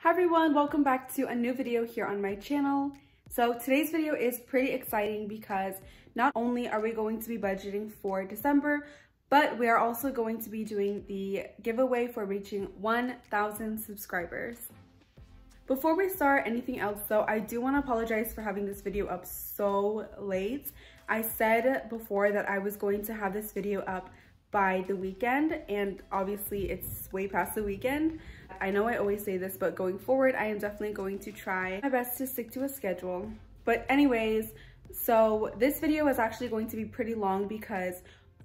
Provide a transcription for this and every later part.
Hi everyone, welcome back to a new video here on my channel. So today's video is pretty exciting because not only are we going to be budgeting for December, but we are also going to be doing the giveaway for reaching 1,000 subscribers. Before we start anything else though, I do want to apologize for having this video up so late. I said before that I was going to have this video up by the weekend, and obviously it's way past the weekend. I know I always say this, but going forward, I am definitely going to try my best to stick to a schedule. But anyways, so this video is actually going to be pretty long because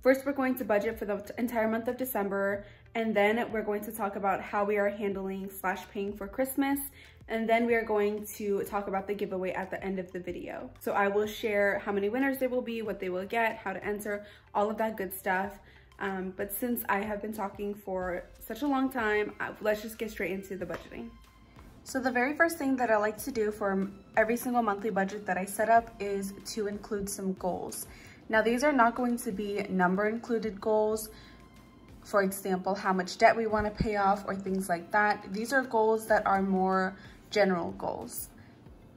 first we're going to budget for the entire month of December, and then we're going to talk about how we are handling / paying for Christmas, and then we are going to talk about the giveaway at the end of the video. So I will share how many winners there will be, what they will get, how to enter, all of that good stuff. But since I have been talking for such a long time, let's just get straight into the budgeting. So the very first thing that I like to do for every single monthly budget that I set up is to include some goals. Now these are not going to be number included goals. For example, how much debt we want to pay off or things like that. These are goals that are more general goals.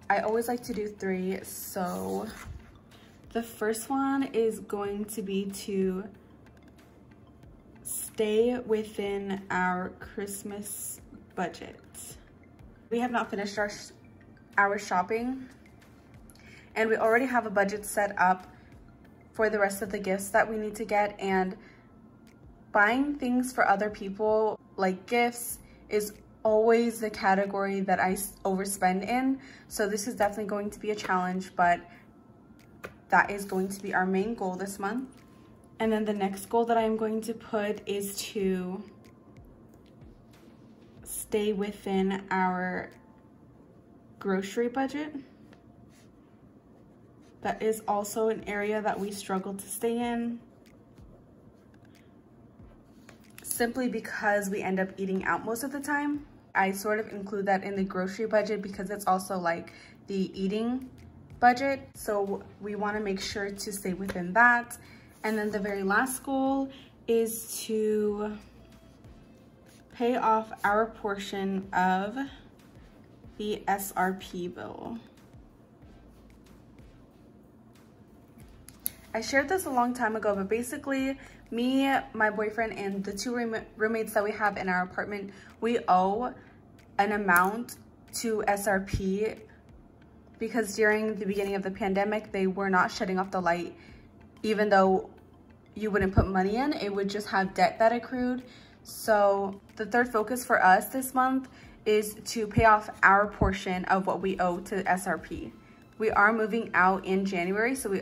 I always like to do 3. So the first one is going to be to stay within our Christmas budget. We have not finished our shopping, and we already have a budget set up for the rest of the gifts that we need to get, and buying things for other people like gifts is always the category that I overspend in. So this is definitely going to be a challenge, but that is going to be our main goal this month. And then the next goal that I'm going to put is to stay within our grocery budget. That is also an area that we struggle to stay in, simply because we end up eating out most of the time. I sort of include that in the grocery budget because it's also like the eating budget. So we want to make sure to stay within that. And then the very last goal is to pay off our portion of the SRP bill. I shared this a long time ago, but basically me, my boyfriend, and the 2 roommates that we have in our apartment, we owe an amount to SRP because during the beginning of the pandemic, they were not shutting off the light. Even though you wouldn't put money in, it would just have debt that accrued. So the third focus for us this month is to pay off our portion of what we owe to SRP. We are moving out in January, so we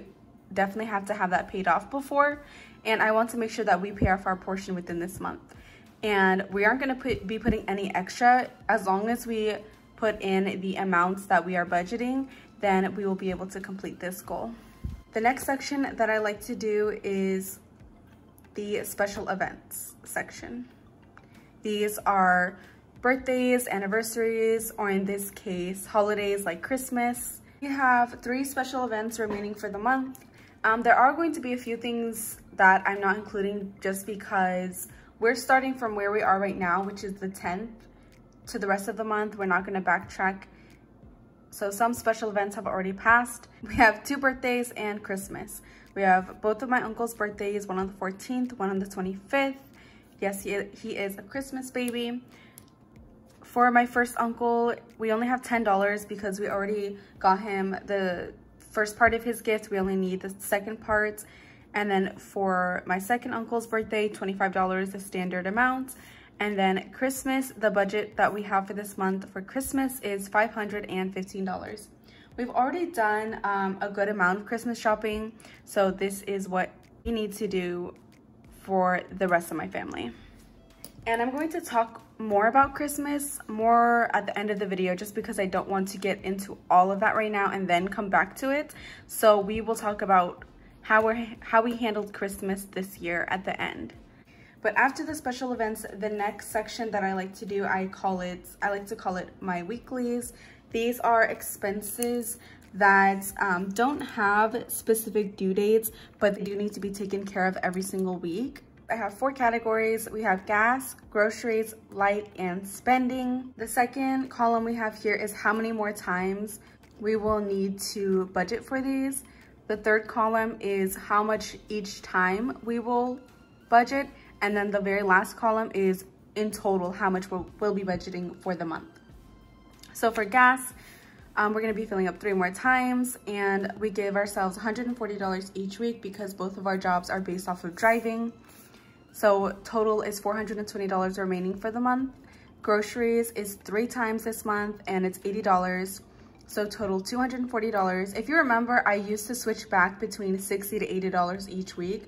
definitely have to have that paid off before. And I want to make sure that we pay off our portion within this month. And we aren't gonna be putting any extra. As long as we put in the amounts that we are budgeting, then we will be able to complete this goal. The next section that I like to do is the special events section. These are birthdays, anniversaries, or in this case, holidays like Christmas. We have 3 special events remaining for the month. There are going to be a few things that I'm not including just because we're starting from where we are right now, which is the 10th, to the rest of the month. We're not going to backtrack. So some special events have already passed. We have 2 birthdays and Christmas. We have both of my uncle's birthdays, one on the 14th, one on the 25th. Yes, he is a Christmas baby. For my first uncle, we only have $10 because we already got him the first part of his gift. We only need the second part. And then for my second uncle's birthday, $25, the standard amount. And then Christmas, the budget that we have for this month for Christmas is $515. We've already done a good amount of Christmas shopping, so this is what we need to do for the rest of my family. And I'm going to talk more about Christmas more at the end of the video just because I don't want to get into all of that right now and then come back to it. So we will talk about how we handled Christmas this year at the end. But after the special events, the next section that I like to do, I like to call it my weeklies. These are expenses that don't have specific due dates, but they do need to be taken care of every single week. I have 4 categories. We have gas, groceries, light, and spending. The second column we have here is how many more times we will need to budget for these. The third column is how much each time we will budget. And then the very last column is in total how much we'll be budgeting for the month. So for gas, we're gonna be filling up 3 more times, and we give ourselves $140 each week because both of our jobs are based off of driving. So total is $420 remaining for the month. Groceries is 3 times this month and it's $80. So total $240. If you remember, I used to switch back between $60 to $80 each week,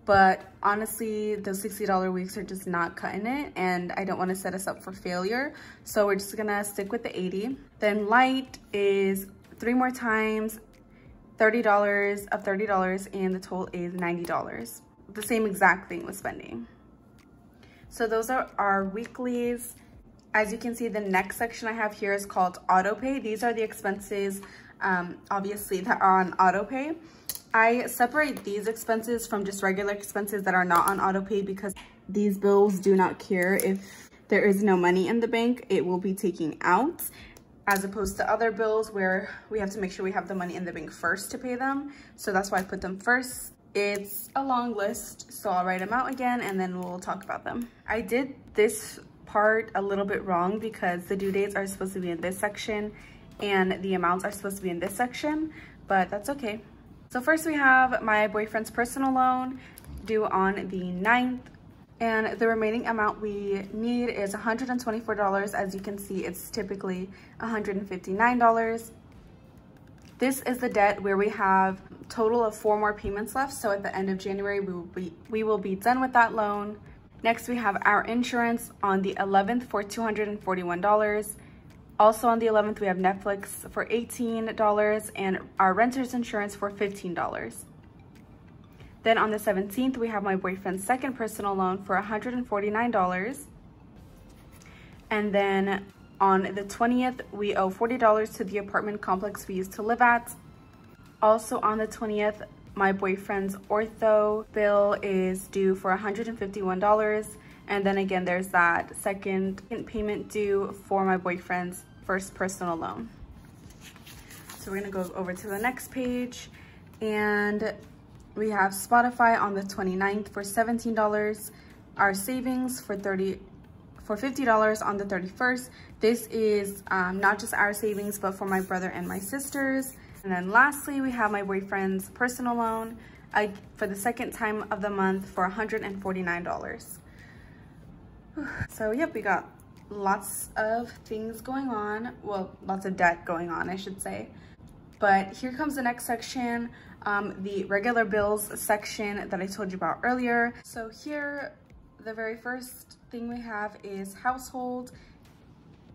but honestly, those $60 weeks are just not cutting it, and I don't want to set us up for failure. So we're just gonna stick with the 80. Then light is 3 more times, $30 of $30, and the total is $90. The same exact thing with spending. So those are our weeklies. As you can see, the next section I have here is called auto pay. These are the expenses, obviously, that are on auto pay. I separate these expenses from just regular expenses that are not on auto pay because these bills do not care if there is no money in the bank. It will be taking out, as opposed to other bills where we have to make sure we have the money in the bank first to pay them. So that's why I put them first. It's a long list, so I'll write them out again and then we'll talk about them. I did this part a little bit wrong because the due dates are supposed to be in this section and the amounts are supposed to be in this section, but that's okay. So first we have my boyfriend's personal loan due on the 9th, and the remaining amount we need is $124. As you can see, it's typically $159. This is the debt where we have a total of 4 more payments left. So at the end of January, we will be done with that loan. Next, we have our insurance on the 11th for $241. Also on the 11th, we have Netflix for $18 and our renter's insurance for $15. Then on the 17th, we have my boyfriend's second personal loan for $149. And then on the 20th, we owe $40 to the apartment complex we used to live at. Also on the 20th, my boyfriend's ortho bill is due for $151. And then again, there's that second payment due for my boyfriend's first personal loan. So we're gonna go over to the next page, and we have Spotify on the 29th for $17, our savings for $50 on the 31st. This is not just our savings, but for my brother and my sisters. And then lastly, we have my boyfriend's personal loan for the second time of the month for $149. So yep, we got lots of things going on. Well, lots of debt going on, I should say. But here comes the next section, the regular bills section that I told you about earlier. So here, the very first thing we have is household.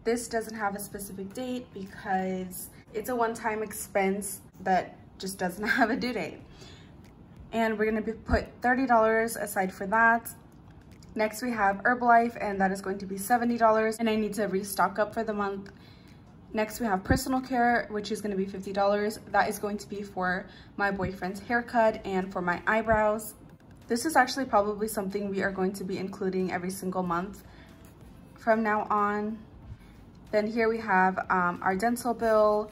This doesn't have a specific date because it's a one-time expense that just doesn't have a due date. And we're gonna put $30 aside for that. Next, we have Herbalife, and that is going to be $70, and I need to restock up for the month. Next, we have personal care, which is going to be $50. That is going to be for my boyfriend's haircut and for my eyebrows. This is actually probably something we are going to be including every single month from now on. Then here we have our dental bill,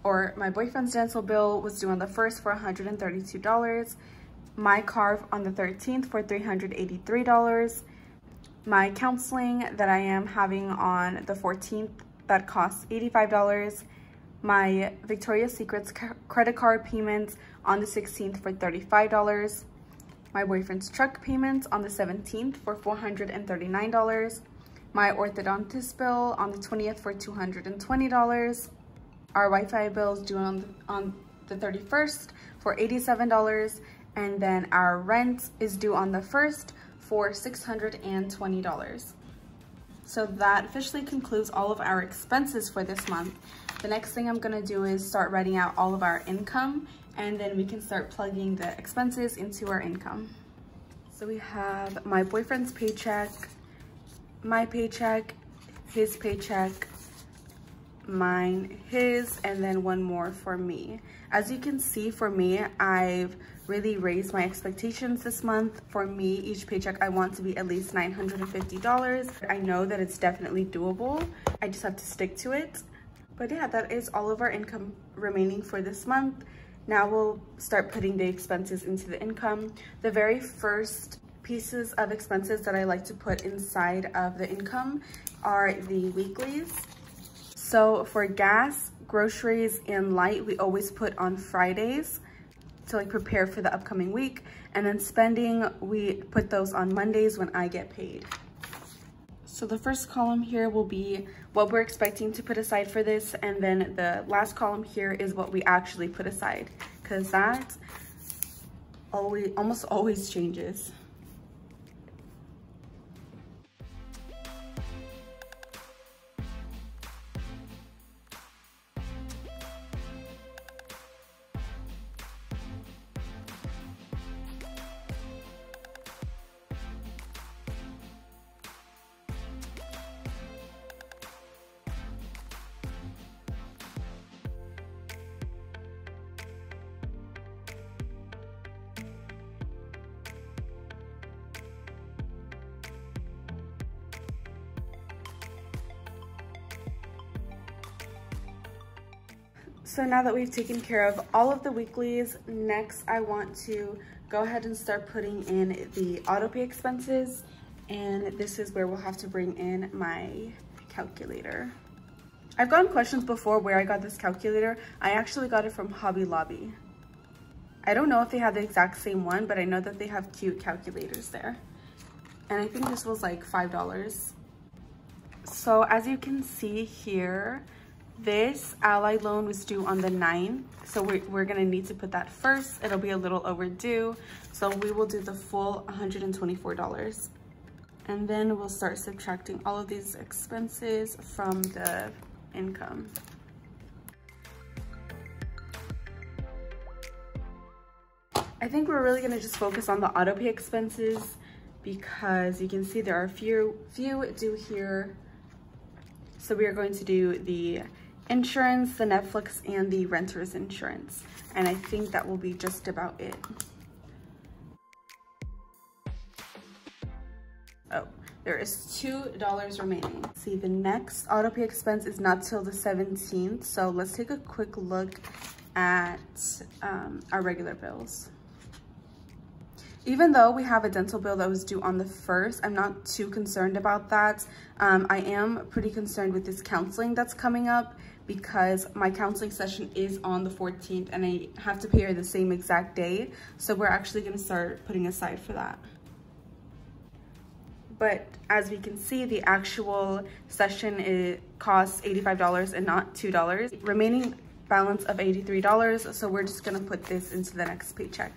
or my boyfriend's dental bill was due on the 1st for $132. My carve on the 13th for $383. My counseling that I am having on the 14th, that costs $85. My Victoria's Secret's credit card payments on the 16th for $35. My boyfriend's truck payments on the 17th for $439. My orthodontist bill on the 20th for $220. Our Wi-Fi bill is due on the 31st for $87. And then our rent is due on the 1st for $620. So that officially concludes all of our expenses for this month. The next thing I'm gonna do is start writing out all of our income, and then we can start plugging the expenses into our income. So we have my boyfriend's paycheck, my paycheck, his paycheck, mine, his, and then one more for me. As you can see, for me, I've really raised my expectations this month. For me, each paycheck I want to be at least $950. I know that it's definitely doable. I just have to stick to it. But yeah, that is all of our income remaining for this month. Now we'll start putting the expenses into the income. The very first pieces of expenses that I like to put inside of the income are the weeklies. So for gas, groceries, and light, we always put on Fridays to like prepare for the upcoming week. And then spending, we put those on Mondays when I get paid. So the first column here will be what we're expecting to put aside for this. And then the last column here is what we actually put aside, because that almost always changes. So now that we've taken care of all of the weeklies, next I want to go ahead and start putting in the auto pay expenses. And this is where we'll have to bring in my calculator. I've gotten questions before where I got this calculator. I actually got it from Hobby Lobby. I don't know if they have the exact same one, but I know that they have cute calculators there. And I think this was like $5. So as you can see here, this Ally loan was due on the 9th, so we're gonna need to put that first. It'll be a little overdue, so we will do the full $124. And then we'll start subtracting all of these expenses from the income. I think we're really gonna just focus on the auto pay expenses because you can see there are a few due here. So we are going to do the insurance, the Netflix, and the renter's insurance. And I think that will be just about it. Oh, there is $2 remaining. See, the next auto pay expense is not till the 17th. So let's take a quick look at our regular bills. Even though we have a dental bill that was due on the 1st, I'm not too concerned about that. I am pretty concerned with this counseling that's coming up because my counseling session is on the 14th and I have to pay her the same exact day. So we're actually gonna start putting aside for that. But as we can see, the actual session costs $85 and not $2. Remaining balance of $83, so we're just gonna put this into the next paycheck.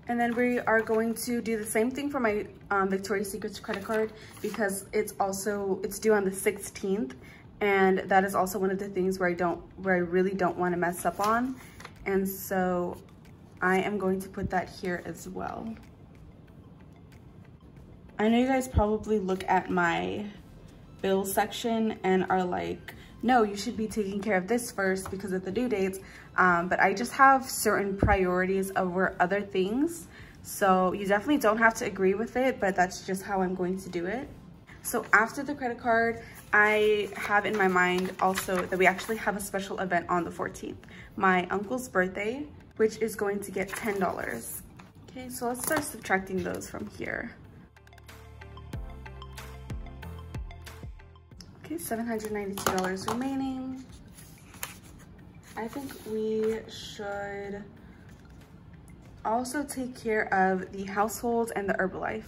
And then we are going to do the same thing for my Victoria's Secret credit card because it's due on the 16th. And that is also one of the things where I really don't want to mess up on. And so I am going to put that here as well. I know you guys probably look at my bill section and are like, no, you should be taking care of this first because of the due dates. But I just have certain priorities over other things. So you definitely don't have to agree with it, but that's just how I'm going to do it. So after the credit card, I have in my mind also that we actually have a special event on the 14th, my uncle's birthday, which is going to get $10. Okay, so let's start subtracting those from here. Okay, $792 remaining. I think we should also take care of the household and the Herbalife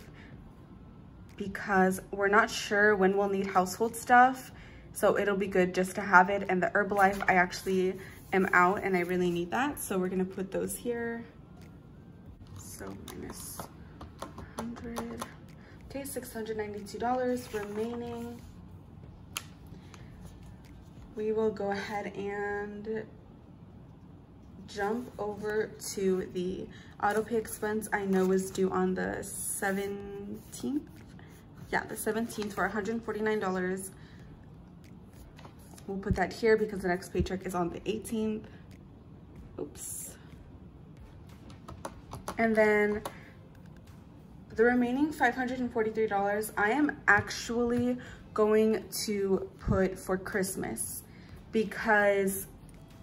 because we're not sure when we'll need household stuff. So it'll be good just to have it. And the Herbalife, I actually am out and I really need that. So we're gonna put those here. So minus 100. Okay, $692 remaining. We will go ahead and jump over to the auto pay expense I know is due on the 17th. Yeah, the 17th for $149. we'll put that here because the next paycheck is on the 18th. Oops. And then the remaining $543, I am actually going to put for Christmas, because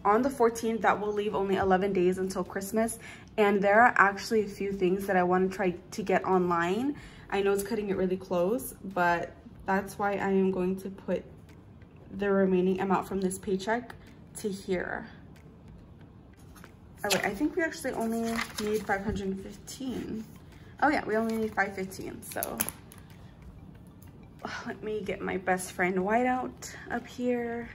on the 14th, that will leave only 11 days until Christmas. And there are actually a few things that I want to try to get online. I know it's cutting it really close, but that's why I am going to put the remaining amount from this paycheck to here. Oh wait, I think we actually only need 515. Oh yeah, we only need 515, so. Let me get my best friend whiteout up here.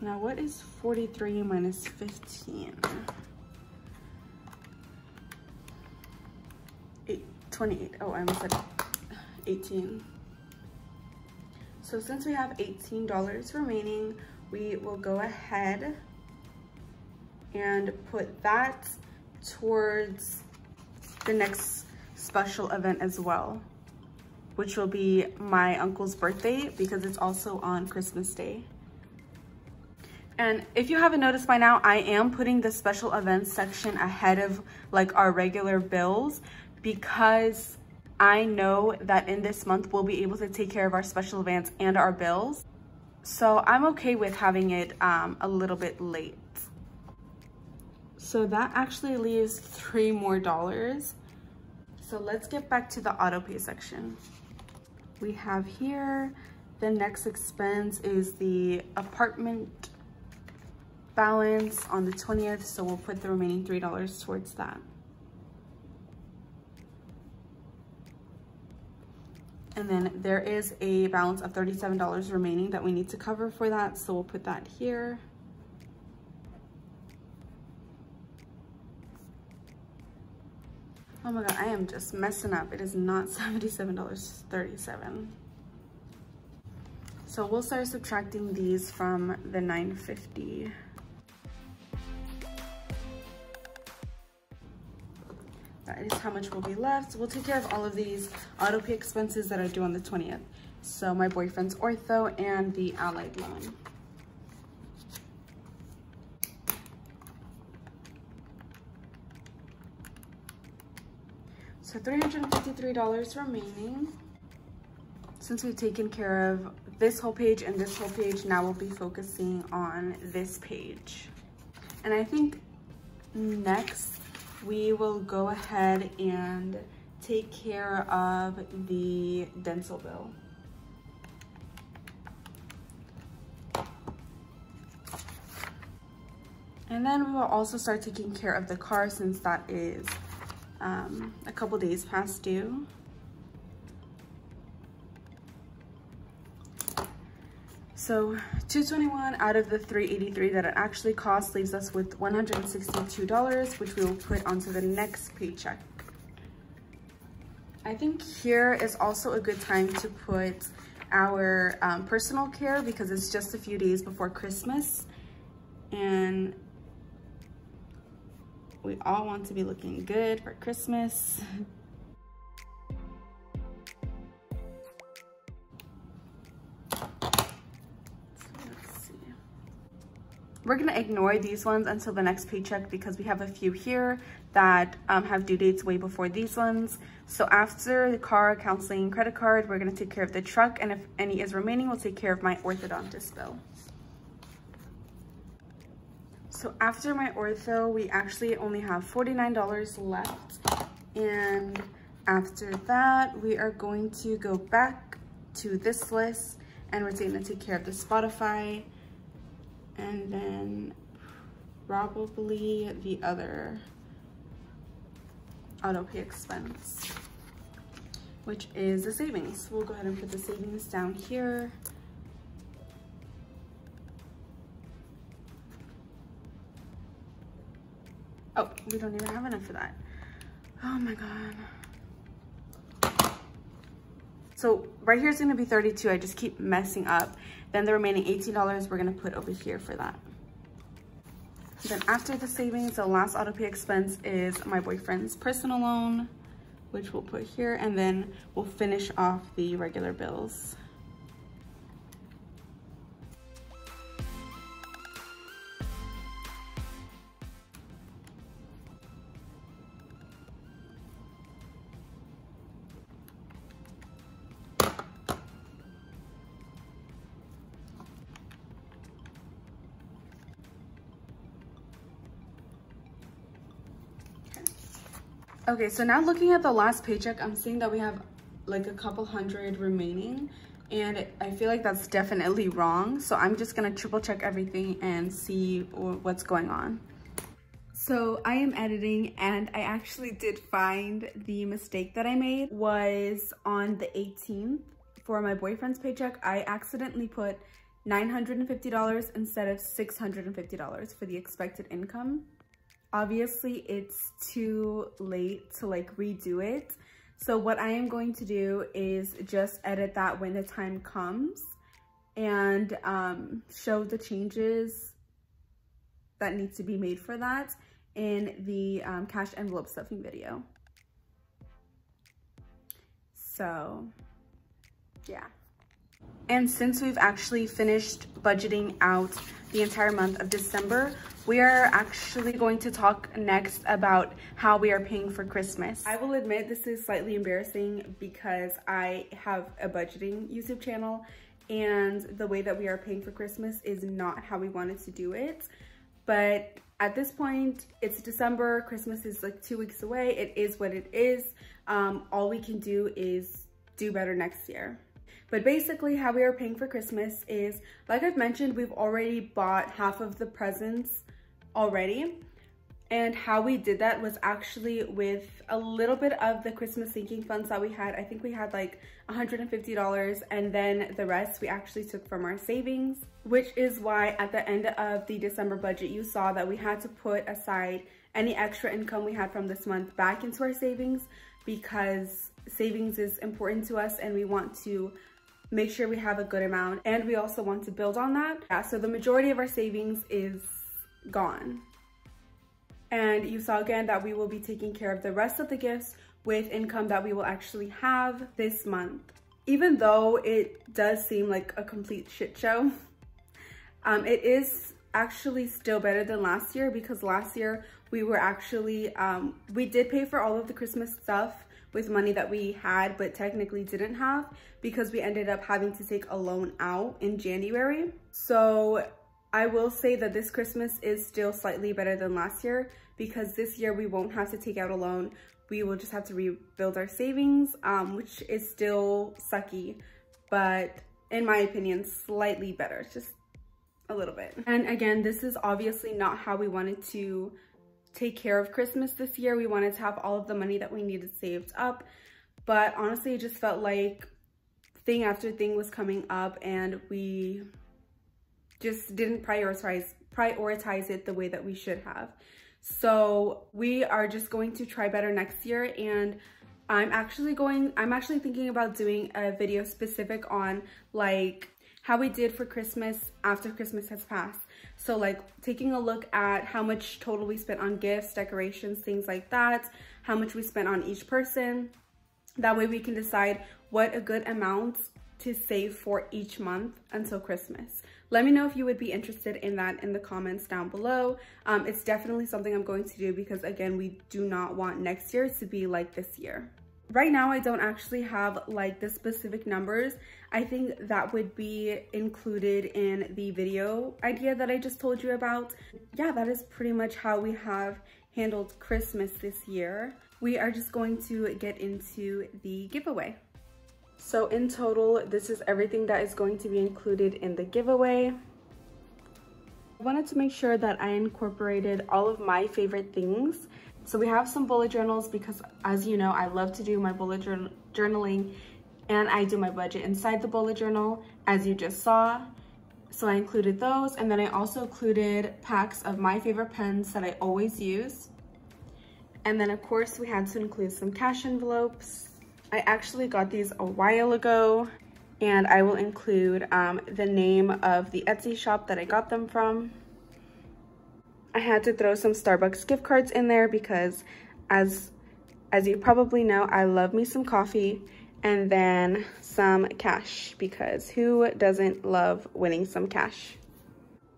Now what is 43 minus 15? 28. Oh, I almost said 18. So since we have $18 remaining, we will go ahead and put that towards the next special event as well, which will be my uncle's birthday, because it's also on Christmas Day. And if you haven't noticed by now, I am putting the special events section ahead of like our regular bills, because I know that in this month we'll be able to take care of our special events and our bills. So I'm okay with having it a little bit late. So that actually leaves $3 more. So let's get back to the auto pay section. We have here, the next expense is the apartment balance on the 20th. So we'll put the remaining $3 towards that. And then there is a balance of $37 remaining that we need to cover for that. So we'll put that here. Oh my God, I am just messing up. It is not $77.37. So we'll start subtracting these from the $9.50. That is how much will be left. We'll take care of all of these auto pay expenses that are due on the 20th. So my boyfriend's ortho and the Allied loan. So $353 remaining. Since we've taken care of this whole page and this whole page, now we'll be focusing on this page. And I think next we will go ahead and take care of the dental bill. And then we will also start taking care of the car, since that is a couple days past due. So $221 out of the $383 that it actually costs leaves us with $162, which we will put onto the next paycheck. I think here is also a good time to put our personal care, because it's just a few days before Christmas and we all want to be looking good for Christmas. We're gonna ignore these ones until the next paycheck, because we have a few here that have due dates way before these ones. So after the car, counseling, credit card, we're gonna take care of the truck, and if any is remaining, we'll take care of my orthodontist bill. So after my ortho, we actually only have $49 left. And after that, we are going to go back to this list, and we're gonna take care of the Spotify, and then probably the other auto pay expense, which is the savings. We'll go ahead and put the savings down here. Oh, we don't even have enough for that. Oh my God. So right here is gonna be 32. I just keep messing up. Then the remaining $18 we're gonna put over here for that. Then after the savings, the last auto pay expense is my boyfriend's personal loan. which we'll put here, and then we'll finish off the regular bills. Okay, so now looking at the last paycheck, I'm seeing that we have like a couple hundred remaining, and I feel like that's definitely wrong. So I'm just gonna triple check everything and see what's going on. So I am editing, and I actually did find the mistake that I made was on the 18th for my boyfriend's paycheck. I accidentally put $950 instead of $650 for the expected income. Obviously, it's too late to like redo it. So what I am going to do is just edit that when the time comes and show the changes that need to be made for that in the cash envelope stuffing video. So yeah. And since we've actually finished budgeting out the entire month of December, we are actually going to talk next about how we are paying for Christmas. I will admit this is slightly embarrassing because I have a budgeting YouTube channel, and the way that we are paying for Christmas is not how we wanted to do it. But at this point, it's December, Christmas is like 2 weeks away. It is what it is. All we can do is do better next year. But basically how we are paying for Christmas is, like I've mentioned, we've already bought half of the presents already. And how we did that was actually with a little bit of the Christmas sinking funds that we had. I think we had like $150, and then the rest we actually took from our savings, which is why at the end of the December budget, you saw that we had to put aside any extra income we had from this month back into our savings, because savings is important to us and we want to make sure we have a good amount, and we also want to build on that. Yeah, so the majority of our savings is gone. And you saw again that we will be taking care of the rest of the gifts with income that we will actually have this month. Even though it does seem like a complete shit show, it is actually still better than last year, because last year we were actually, we did pay for all of the Christmas stuff with money that we had but technically didn't have, because we ended up having to take a loan out in January. So I will say that this Christmas is still slightly better than last year, because this year we won't have to take out a loan. We will just have to rebuild our savings, which is still sucky, but in my opinion, slightly better, just a little bit. And again, this is obviously not how we wanted to take care of Christmas this year. We wanted to have all of the money that we needed saved up, but honestly, it just felt like thing after thing was coming up, and we just didn't prioritize it the way that we should have. So we are just going to try better next year, and I'm actually thinking about doing a video specific on like how we did for Christmas after Christmas has passed. So like taking a look at how much total we spent on gifts, decorations, things like that, how much we spent on each person. That way we can decide what a good amount to save for each month until Christmas. Let me know if you would be interested in that in the comments down below. It's definitely something I'm going to do, because again, we do not want next year to be like this year. Right now, I don't actually have like the specific numbers. I think that would be included in the video idea that I just told you about. Yeah, that is pretty much how we have handled Christmas this year. We are just going to get into the giveaway. So in total, this is everything that is going to be included in the giveaway. I wanted to make sure that I incorporated all of my favorite things. So we have some bullet journals, because as you know, I love to do my bullet journaling, and I do my budget inside the bullet journal, as you just saw. So I included those, and then I also included packs of my favorite pens that I always use. And then of course we had to include some cash envelopes. I actually got these a while ago, and I will include the name of the Etsy shop that I got them from. I had to throw some Starbucks gift cards in there because, as as you probably know, I love me some coffee, and then some cash, because who doesn't love winning some cash?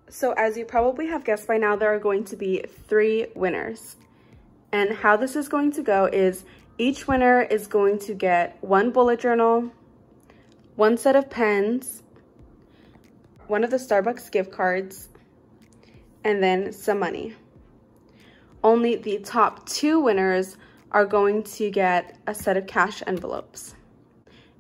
So as you probably have guessed by now, there are going to be 3 winners. And how this is going to go is each winner is going to get 1 bullet journal, 1 set of pens, 1 of the Starbucks gift cards, and then some money. Only the top 2 winners are going to get a set of cash envelopes.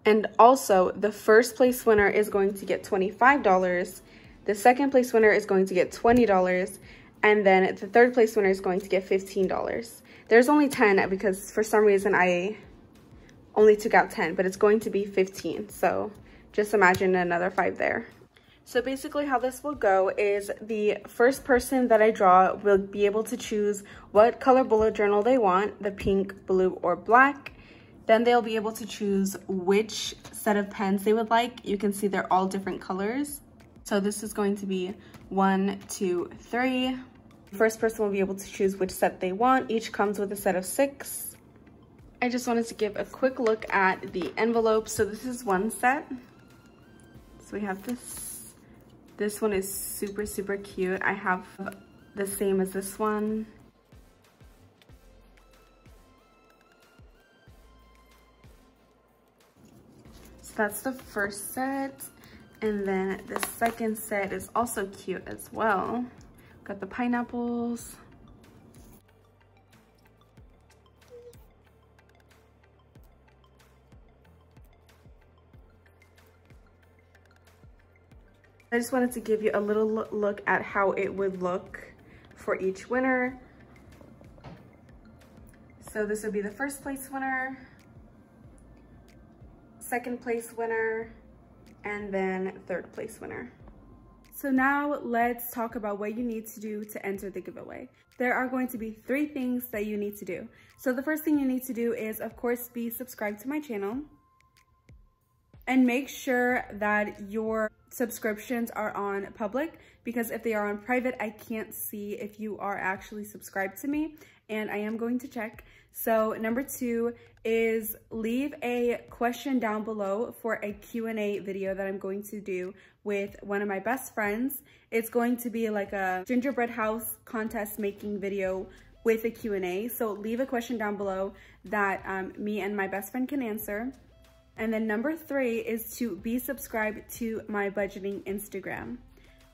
And also, the first place winner is going to get $25, the second place winner is going to get $20, and then the third place winner is going to get $15. There's only 10 because for some reason I only took out 10, but it's going to be 15. So just imagine another 5 there. So basically how this will go is the first person that I draw will be able to choose what color bullet journal they want, the pink, blue, or black. Then they'll be able to choose which set of pens they would like. You can see they're all different colors. So this is going to be 1, 2, 3. First person will be able to choose which set they want. Each comes with a set of 6. I just wanted to give a quick look at the envelope. So this is 1 set. So we have this. This one is super, super cute. I have the same as this one. So that's the first set. And then the second set is also cute as well. Got the pineapples. I just wanted to give you a little look at how it would look for each winner. So this would be the first place winner, second place winner, and then third place winner. So now let's talk about what you need to do to enter the giveaway. There are going to be 3 things that you need to do. So the first thing you need to do is, of course, be subscribed to my channel. And make sure that your subscriptions are on public, because if they are on private, I can't see if you are actually subscribed to me, and I am going to check. So number 2 is leave a question down below for a Q&A video that I'm going to do with one of my best friends. It's going to be like a gingerbread house contest making video with a Q&A. So leave a question down below that me and my best friend can answer. And then number 3 is to be subscribed to my budgeting Instagram.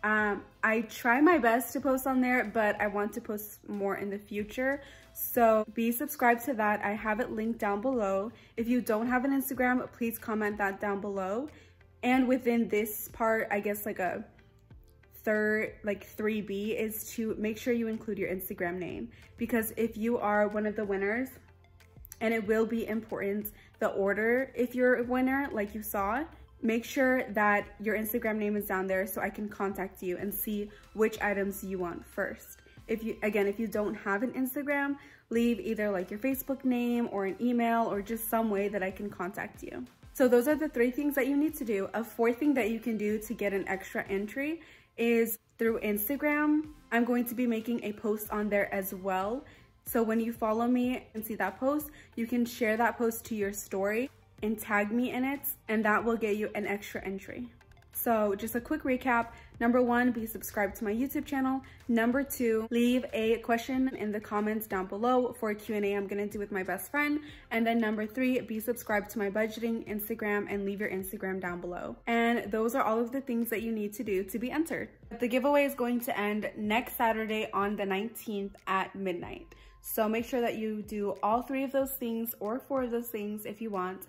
I try my best to post on there, but I want to post more in the future. So be subscribed to that. I have it linked down below. If you don't have an Instagram, please comment that down below. And within this part, I guess like a third, like 3B is to make sure you include your Instagram name. Because if you are one of the winners, and it will be important, the order, if you're a winner, like you saw, make sure that your Instagram name is down there so I can contact you and see which items you want first. If you don't have an Instagram, leave either like your Facebook name or an email or just some way that I can contact you. So those are the 3 things that you need to do. A 4th thing that you can do to get an extra entry is through Instagram. I'm going to be making a post on there as well. So when you follow me and see that post, you can share that post to your story and tag me in it, and that will get you an extra entry. So just a quick recap. Number 1, be subscribed to my YouTube channel. Number 2, leave a question in the comments down below for a Q&A I'm gonna do with my best friend. And then number 3, be subscribed to my budgeting Instagram and leave your Instagram down below. And those are all of the things that you need to do to be entered. The giveaway is going to end next Saturday on the 19th at midnight. So make sure that you do all 3 of those things, or 4 of those things if you want,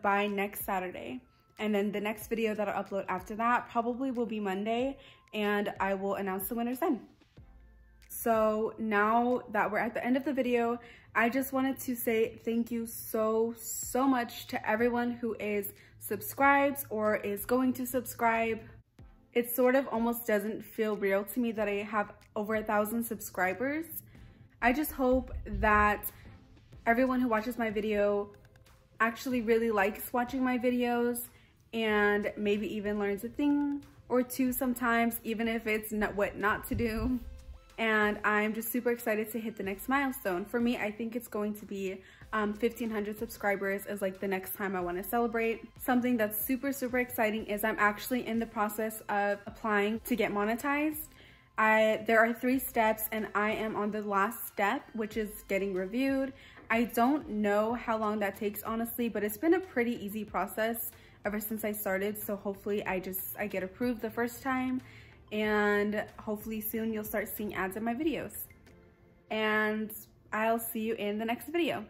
by next Saturday. And then the next video that I'll upload after that probably will be Monday, and I will announce the winners then. So now that we're at the end of the video, I just wanted to say thank you so much to everyone who is subscribed or is going to subscribe. It sort of almost doesn't feel real to me that I have over 1,000 subscribers. I just hope that everyone who watches my video actually really likes watching my videos and maybe even learns a thing or 2 sometimes, even if it's what not to do. and I'm just super excited to hit the next milestone. For me, I think it's going to be 1,500 subscribers is like the next time I want to celebrate. Something that's super, super exciting is I'm actually in the process of applying to get monetized. There are 3 steps and I am on the last step, which is getting reviewed. I don't know how long that takes, honestly, but it's been a pretty easy process ever since I started. So hopefully I get approved the first time, and hopefully soon you'll start seeing ads in my videos. And I'll see you in the next video.